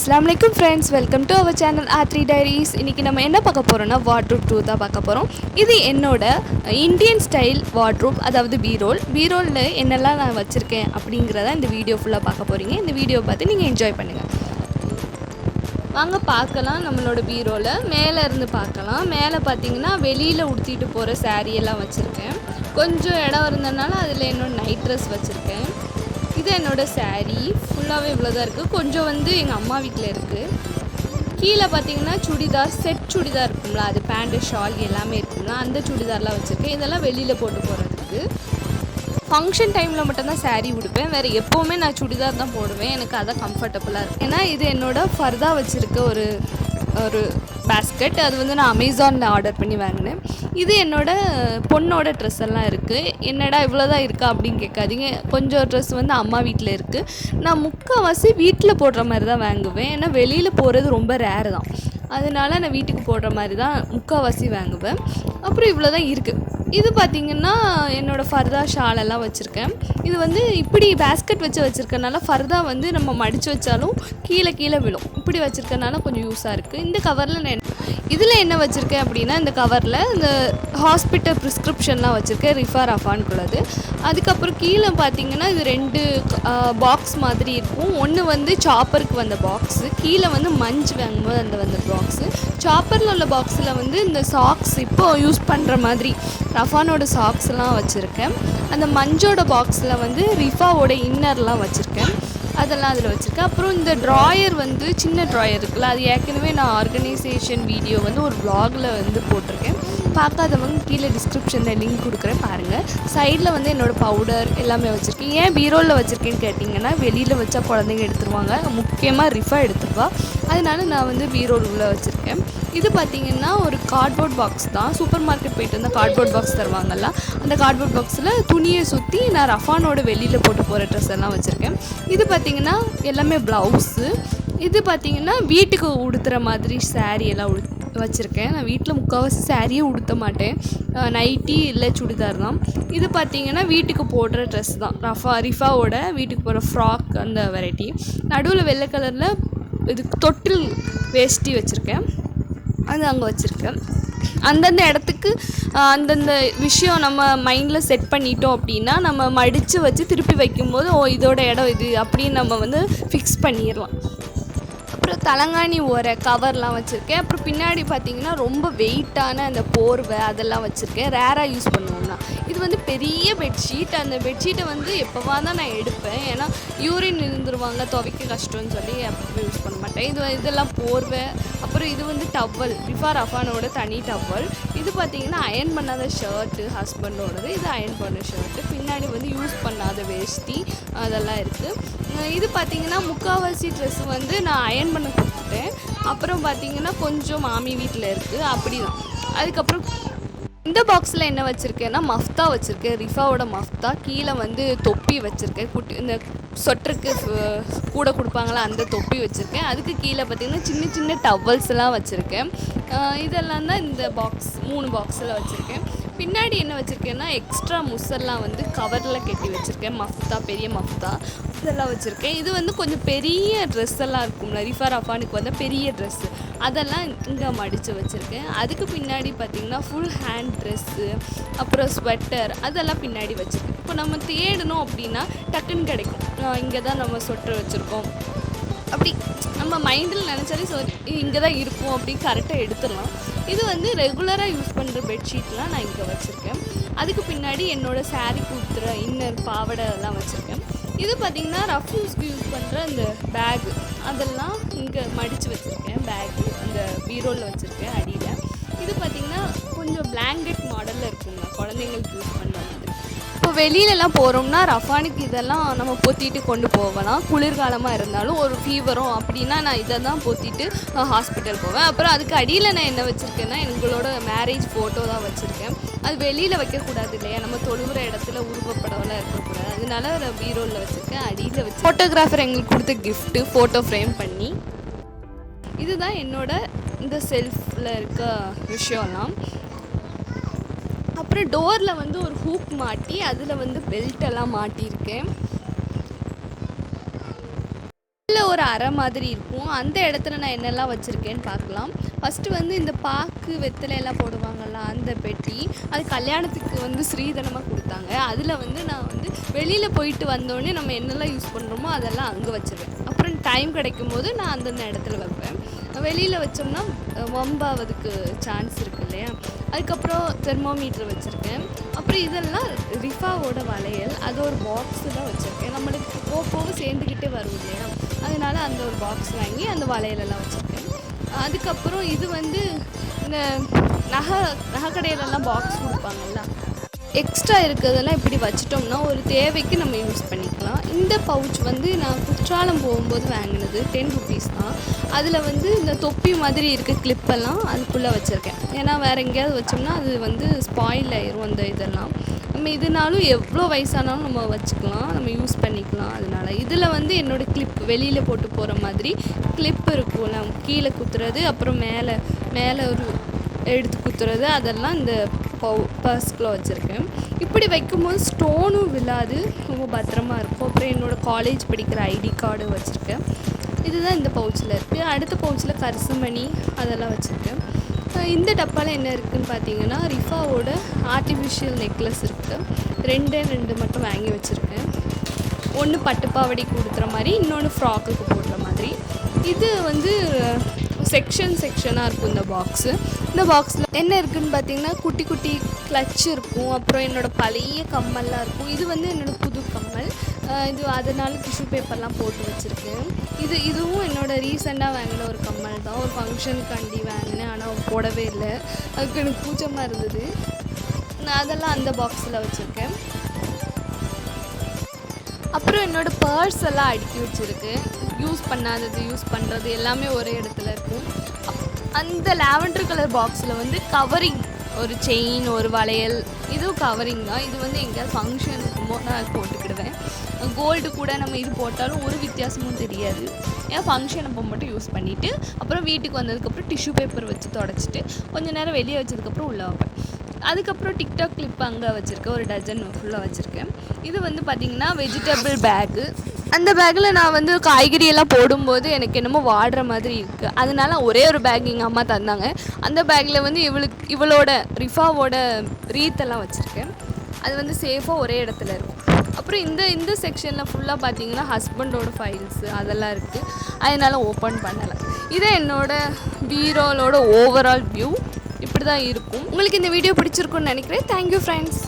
Assalamu alaikum friends, welcome to our channel R3 Diaries. இன்னைக்கு நம்ம என்ன பார்க்க போறோம்னா வார்ட்ரோப் டூர் தான் பார்க்க போறோம். இது என்னோட இந்தியன் ஸ்டைல் வார்ட்ரோப், அதாவது பீரோல்ல என்னெல்லாம் நான் வச்சிருக்கேன் அப்படிங்கறத இந்த வீடியோ ஃபுல்லா பார்க்க போறீங்க. இந்த வீடியோ பார்த்து நீங்க என்ஜாய் பண்ணுங்க. வாங்க பார்க்கலாம். நம்மளோட பீரோல மேல இருந்து பார்க்கலாம். மேலே பார்த்தீங்கன்னா வெளியில உடுத்திட்டு போற saree எல்லாம் வச்சிருக்கேன். கொஞ்சம் இடம் இருந்தனால அதுல என்னோட நைட் ட்ரெஸ் வச்சிருக்கேன். இது என்னோட saree ஃபுல்லாகவே இவ்வளோதான் இருக்குது. கொஞ்சம் வந்து எங்கள் அம்மா வீட்டில் இருக்குது. கீழே பார்த்தீங்கன்னா சுடிதார், செட் சுடிதார் இருக்குங்களா, அது பேண்ட்டு ஷால் எல்லாமே இருக்குங்களா, அந்த சுடிதார்லாம் வச்சுருக்கேன். இதெல்லாம் வெளியில் போட்டு போகிறதுக்கு. ஃபங்க்ஷன் டைமில் மட்டும்தான் saree உடுப்பேன், வேறு எப்போவுமே நான் சுடிதார் தான் போடுவேன். எனக்கு அதான் கம்ஃபர்டபுளாக இருக்கும். ஏன்னா இது என்னோட ஃபர்தா வச்சுருக்க ஒரு பேஸ்கெட். அது வந்து நான் அமேசானில் ஆர்டர் பண்ணி வாங்கினேன். இது என்னோட பொண்ணோட ட்ரெஸ் எல்லாம் இருக்குது. என்னடா இவ்வளோதான் இருக்கா அப்படின்னு கேட்காதீங்க. கொஞ்சம் ட்ரெஸ் வந்து அம்மா வீட்டில் இருக்குது. நான் முக்கால்வாசி வீட்டில் போடுற மாதிரி தான் வாங்குவேன். ஏன்னா வெளியில் போகிறது ரொம்ப ரேர் தான். அதனால நான் வீட்டுக்கு போடுற மாதிரி தான் முக்கால்வாசி வாங்குவேன். அப்புறம் இவ்வளோ தான் இருக்குது. இது பார்த்திங்கன்னா என்னோடய ஃபர்தா ஷாலெல்லாம் வச்சுருக்கேன். இது வந்து இப்படி பேஸ்கெட் வச்சுருக்கனால ஃபர்தா வந்து நம்ம மடித்து வச்சாலும் கீழே விழும். இப்படி வச்சுருக்கனால கொஞ்சம் யூஸாக இருக்குது. இந்த கவரில் நான் இதில் என்ன வச்சுருக்கேன் அப்படின்னா, இந்த கவரில் இந்த ஹாஸ்பிட்டல் ப்ரிஸ்கிரிப்ஷன்லாம் வச்சுருக்கேன், ரிஃபார்அஃபான்குள்ளது. அதுக்கப்புறம் கீழே பார்த்திங்கன்னா இது 2 பாக்ஸ் மாதிரி இருக்கும். ஒன்று வந்து சாப்பருக்கு வந்த பாக்ஸு, கீழே வந்து மஞ்சு வாங்கும்போது அந்த வந்த பாக்ஸு. சாப்பரில் உள்ள பாக்ஸில் வந்து இந்த சாக்ஸ் இப்போது யூஸ் பண்ணுற மாதிரி ரஃபானோட சாக்ஸ்லாம் வச்சுருக்கேன். அந்த மஞ்சோட பாக்ஸில் வந்து ரிஃபாவோட இன்னர்லாம் வச்சுருக்கேன், அதெல்லாம் அதில் வச்சுருக்கேன். அப்புறம் இந்த ட்ராயர் வந்து சின்ன ட்ராயர் இருக்குல்ல, அது ஏற்கனவே நான் ஆர்கனைசேஷன் வீடியோ வந்து ஒரு வ்ளாகில் வந்து போட்டிருக்கேன். பார்க்காதவங்க கீழே டிஸ்கிரிப்ஷனில் லிங்க் கொடுக்குறேன், பாருங்கள். சைடில் வந்து என்னோடய பவுடர் எல்லாமே வச்சுருக்கேன். ஏன் பீரோவில் வச்சுருக்கேன்னு கேட்டிங்கன்னா, வெளியில் வச்சா குழந்தைங்க எடுத்துருவாங்க, முக்கியமாக ரிஃபா எடுத்துருவா. அதனால நான் வந்து பீரோவில் வச்சுருக்கேன். இது பார்த்திங்கன்னா ஒரு கார்ட்போர்ட் பாக்ஸ் தான். சூப்பர் மார்க்கெட் போய்ட்டு வந்து கார்ட்போர்ட் பாக்ஸ் தருவாங்கல்ல, அந்த கார்ட்போர்ட் பாக்ஸில் துணியை சுற்றி நான் ரஃபானோட வெளியில் போட்டு போகிற ட்ரெஸ் எல்லாம் வச்சுருக்கேன். இது பார்த்திங்கன்னா எல்லாமே ப்ளவுஸு. இது பார்த்திங்கன்னா வீட்டுக்கு உடுத்துகிற மாதிரி saree எல்லாம் வச்சுருக்கேன். நான் வீட்டில் முக்கால்வாசி சாரியே உடுத்த மாட்டேன், நைட்டி இல்லை சுடிதார் தான். இது பார்த்திங்கன்னா வீட்டுக்கு போடுற ட்ரெஸ் தான், ரிஃபாவோட வீட்டுக்கு போகிற ஃப்ராக் அந்த வெரைட்டி. நடுவில் வெள்ளை கலரில் இது தொட்டில் வேஷ்டி வச்சுருக்கேன், அது அங்கே வச்சுருக்கேன். அந்தந்த இடத்துக்கு அந்தந்த விஷயம் நம்ம மைண்டில் செட் பண்ணிட்டோம் அப்படின்னா, நம்ம மடித்து வச்சு திருப்பி வைக்கும்போது இதோட இடம் இது அப்படின்னு நம்ம வந்து ஃபிக்ஸ் பண்ணிடலாம். அப்புறம் தலங்காணி ஓர கவர்லாம் வச்சுருக்கேன். அப்புறம் பின்னாடி பார்த்திங்கன்னா ரொம்ப வெயிட்டான அந்த போர்வை அதெல்லாம் வச்சுருக்கேன், ரேராக யூஸ் பண்ணுவோம்னா. இது வந்து பெரிய பெட்ஷீட். அந்த பெட்ஷீட்டை வந்து எப்போவா தான் நான் எடுப்பேன், ஏன்னா யூரின் இருந்துருவாங்க, துவைக்க கஷ்டம்னு சொல்லி அப்போ யூஸ் பண்ண மாட்டேன். இதெல்லாம் போர்வை. அப்புறம் இது வந்து டவல், ரிஃபானோட தனி டவல். இது பார்த்திங்கன்னா அயன் பண்ணாத ஷர்ட்டு ஹஸ்பண்டோடது, இது அயன் பண்ண ஷர்ட்டு. பின்னாடி வந்து யூஸ் பண்ணாத வேஷ்டி அதெல்லாம் இருக்குது. இது பார்த்திங்கன்னா முக்கால்வாசி ட்ரெஸ் வந்து நான் அயன் பண்ண கொடுத்துட்டேன். அப்புறம் பார்த்திங்கன்னா கொஞ்சம் மாமி வீட்டில் இருக்குது, அப்படி தான். அதுக்கப்புறம் இந்த பாக்ஸில் என்ன வச்சுருக்கேன்னா மஃப்தா வச்சுருக்கேன், ரிஃபாவோட மஃப்தா. கீழே வந்து தொப்பி வச்சுருக்கேன், குட்டி இந்த சொட்டருக்கு கூட கொடுப்பாங்களா அந்த தொப்பி வச்சுருக்கேன். அதுக்கு கீழே பார்த்திங்கன்னா சின்ன சின்ன டவல்ஸ்லாம் வச்சுருக்கேன். இதெல்லாம் தான் இந்த பாக்ஸ் 3 பாக்ஸில் வச்சுருக்கேன். பின்னாடி என்ன வச்சுருக்கேன்னா எக்ஸ்ட்ரா முசல்லாம் வந்து கவரில் கட்டி வச்சுருக்கேன், மஃப்தா, பெரிய மஃப்தா இதெல்லாம் வச்சுருக்கேன். இது வந்து கொஞ்சம் பெரிய ட்ரெஸ் எல்லாம் இருக்கும்ல, ரிஃபானுக்கு வந்து பெரிய ட்ரெஸ்ஸு, அதெல்லாம் இங்கே மடித்து வச்சுருக்கேன். அதுக்கு பின்னாடி பார்த்திங்கன்னா ஃபுல் ஹேண்ட் ட்ரெஸ்ஸு, அப்புறம் ஸ்வெட்டர் அதெல்லாம் பின்னாடி வச்சுருக்கேன். இப்போ நம்ம தேடணும் அப்படின்னா டக்குன்னு கிடைக்கும். இங்கே தான் நம்ம ஸ்வெட்டர் வச்சுருக்கோம் அப்படி நம்ம மைண்டில் நினச்சாலே இங்கே தான் இருக்கும் அப்படின்னு கரெக்டாக எடுத்துடலாம். இது வந்து ரெகுலராக யூஸ் பண்ணுற பெட்ஷீட்லாம் நான் இங்கே வச்சுருக்கேன். அதுக்கு பின்னாடி என்னோடய saree கொடுத்துற இன்னர் பாவடை அதெல்லாம் வச்சுருக்கேன். இது பார்த்திங்கன்னா ரஃப் யூஸ்க்கு யூஸ் பண்ணுற அந்த பேகு அதெல்லாம் இங்கே மடித்து வச்சுருக்கேன். பேகு அந்த பீரோவில் வச்சுருக்கேன் அடியில். இது பார்த்திங்கன்னா கொஞ்சம் பிளாங்கெட் மாடலில் இருக்குங்க, குழந்தைங்களுக்கு யூஸ் பண்ணுற மாதிரி. இப்போ வெளியிலலாம் போகிறோம்னா ரஃபானுக்கு இதெல்லாம் நம்ம பொத்திட்டு கொண்டு போகலாம். குளிர்காலமாக இருந்தாலும் ஒரு ஃபீவரும் அப்படின்னா நான் இதை தான் பொத்திட்டு ஹாஸ்பிட்டல் போவேன். அப்புறம் அதுக்கு அடியில் நான் என்ன வச்சுருக்கேன்னா எங்களோட மேரேஜ் ஃபோட்டோ தான் வச்சுருக்கேன். அது வெளியில் வைக்கக்கூடாது இல்லையா, நம்ம தொழுகிற இடத்துல உருவப்படம்லாம் இருக்கக்கூடாது, அதனால நான் பீரோவில் வச்சுருக்கேன். அடியில் வச்சு ஃபோட்டோகிராஃபர் எங்களுக்கு கொடுத்த கிஃப்ட்டு ஃபோட்டோ ஃப்ரேம் பண்ணி. இதுதான் என்னோட இந்த செல்ஃபில் இருக்க விஷயம்லாம். அப்புறம் டோரில் வந்து ஒரு ஹூக் மாட்டி அதில் வந்து பெல்ட்டெல்லாம் மாட்டியிருக்கேன். ஒரு அறை மாதிரி இருக்கும். அந்த இடத்துல நான் என்னெல்லாம் வச்சுருக்கேன்னு பார்க்கலாம். ஃபஸ்ட்டு வந்து இந்த பாக்கு வெத்தலை எல்லாம் போடுவாங்கள்ல அந்த பெட்டி, அது கல்யாணத்துக்கு வந்து ஸ்ரீதனமாக கொடுத்தாங்க. அதில் வந்து நான் வந்து வெளியில் போயிட்டு வந்தோடனே நம்ம என்னெல்லாம் யூஸ் பண்ணுறோமோ அதெல்லாம் அங்கே வச்சுருவேன். அப்புறம் டைம் கிடைக்கும் போது நான் அந்தந்த இடத்துல வைப்பேன். வெளியில் வச்சோம்னா வம்பாவதுக்கு சான்ஸ் இருக்குது இல்லையா. அதுக்கப்புறம் தெர்மோமீட்டர் வச்சுருக்கேன். அப்புறம் இதெல்லாம் ரிஃபாவோட வளையல், அது ஒரு பாக்ஸு தான் வச்சுருக்கேன். நம்மளுக்கு போக சேர்ந்துக்கிட்டே வரும் இல்லையா, அதனால் அந்த ஒரு பாக்ஸ் வாங்கி அந்த வளையலெல்லாம் வச்சுருக்கேன். அதுக்கப்புறம் இது வந்து இந்த நகை கடையிலலாம் பாக்ஸ் கொடுப்பாங்கல்ல, எக்ஸ்ட்ரா இருக்கிறதெல்லாம் இப்படி வச்சிட்டோம்னா ஒரு தேவைக்கு நம்ம யூஸ் பண்ணிக்கலாம். இந்த பவுச் வந்து நான் குற்றாலம் போகும்போது வாங்கினது, 10 ருபீஸ் தான். அதில் வந்து இந்த தொப்பி மாதிரி இருக்க கிளிப்பெல்லாம் அதுக்குள்ளே வச்சுருக்கேன். ஏன்னா வேறு எங்கேயாவது வச்சோம்னா அது வந்து ஸ்பாயில் ஆயிரும். அந்த இதெல்லாம் நம்ம இதனாலும் எவ்வளோ வயசானாலும் நம்ம வச்சுக்கலாம், நம்ம யூஸ் பண்ணிக்கலாம். அதனால் இதில் வந்து என்னோடய கிளிப் வெளியில் போட்டு போகிற மாதிரி கிளிப் இருக்கும்ல, கீழே குத்துறது, அப்புறம் மேலே ஒரு எடுத்து குத்துறது, அதெல்லாம் இந்த பர்ஸ்குள்ளே வச்சுருக்கேன். இப்படி வைக்கும்போது ஸ்டோனும் விழாது, ரொம்ப பத்திரமா இருக்கும். அப்புறம் என்னோடய காலேஜ் படிக்கிற ஐடி கார்டு வச்சுருக்கேன். இதுதான் இந்த பவுச்சில் இருக்குது. அடுத்த பவுச்சில் கரிசமணி அதெல்லாம் வச்சுருக்கேன். இந்த டப்பாவில் என்ன இருக்குதுன்னு பார்த்தீங்கன்னா, ரிஃபாவோட ஆர்டிஃபிஷியல் நெக்லஸ் இருக்குது. 2 மட்டும் வாங்கி வச்சுருக்கேன். ஒன்று பட்டுப்பாவடிக்கு கொடுக்குற மாதிரி, இன்னொன்று ஃப்ராக்குக்கு போடுற மாதிரி. இது வந்து செக்ஷனாக இருக்கும் இந்த பாக்ஸு. இந்த பாக்ஸில் என்ன இருக்குதுன்னு பார்த்தீங்கன்னா, குட்டி குட்டி கிளச் இருக்கும். அப்புறம் என்னோடய பழைய கம்மல்லாம் இருக்கும். இது வந்து என்னோடய புது கம்மல். இது அதனால் டிஷ்யூ பேப்பர்லாம் போட்டு வச்சுருக்கேன். இதுவும் என்னோடய ரீசெண்டாக வாங்கின ஒரு கம்மல் தான். ஒரு ஃபங்க்ஷனுக்காண்டி வாங்கினேன், ஆனால் போடவே இல்லை. அதுக்கு எனக்கு கூச்சமாக இருந்தது. நான் அதெல்லாம் அந்த பாக்ஸில் வச்சுருக்கேன். அப்புறம் என்னோடய பர்ஸ் எல்லாம் அடுக்கி வச்சுருக்கு. யூஸ் பண்ணாதது, யூஸ் பண்ணுறது எல்லாமே ஒரே இடத்துல இருக்கும். அந்த லாவெண்டர் கலர் பாக்ஸில் வந்து கவரிங், ஒரு செயின், ஒரு வளையல், இதுவும் கவரிங் தான். இது வந்து எங்கேயாவது ஃபங்க்ஷன் இருக்கும்போது நான் போட்டுக்கிடுவேன். கோல்டு கூட நம்ம இது போட்டாலும் ஒரு வித்தியாசமும் தெரியாது. ஏன்னா ஃபங்க்ஷன் அப்போ மட்டும் யூஸ் பண்ணிவிட்டு அப்புறம் வீட்டுக்கு வந்ததுக்கப்புறம் டிஷ்யூ பேப்பர் வச்சு தொடச்சிட்டு கொஞ்சம் நேரம் வெளியே வச்சதுக்கப்புறம் உள்ளே வைப்பேன். அதுக்கப்புறம் டிக்டாக் கிளிப் அங்கே வச்சுருக்கேன், ஒரு டஜன் ஃபுல்லாக வச்சுருக்கேன். இது வந்து பார்த்திங்கன்னா வெஜிடபிள் பேக்கு. அந்த பேக்கில் நான் வந்து காய்கறியெல்லாம் போடும்போது எனக்கு என்னமோ வாடுற மாதிரி இருக்குது. அதனால ஒரே ஒரு பேக் எங்கள் அம்மா தந்தாங்க. அந்த பேக்கில் வந்து இவளோட ரிஃபாவோட ரீத்தெல்லாம் வச்சுருக்கேன். அது வந்து சேஃபாக ஒரே இடத்துல இருக்கும். அப்புறம் இந்த செக்ஷனில் ஃபுல்லாக பார்த்தீங்கன்னா ஹஸ்பண்டோட ஃபைல்ஸு அதெல்லாம் இருக்குது. அதனால் ஓப்பன் பண்ணலை. இதே என்னோடய பீரோலோட ஓவரால் வியூ இப்படி தான் இருக்கும். உங்களுக்கு இந்த வீடியோ பிடிச்சிருக்குன்னு நினைக்கிறேன். Thank you friends.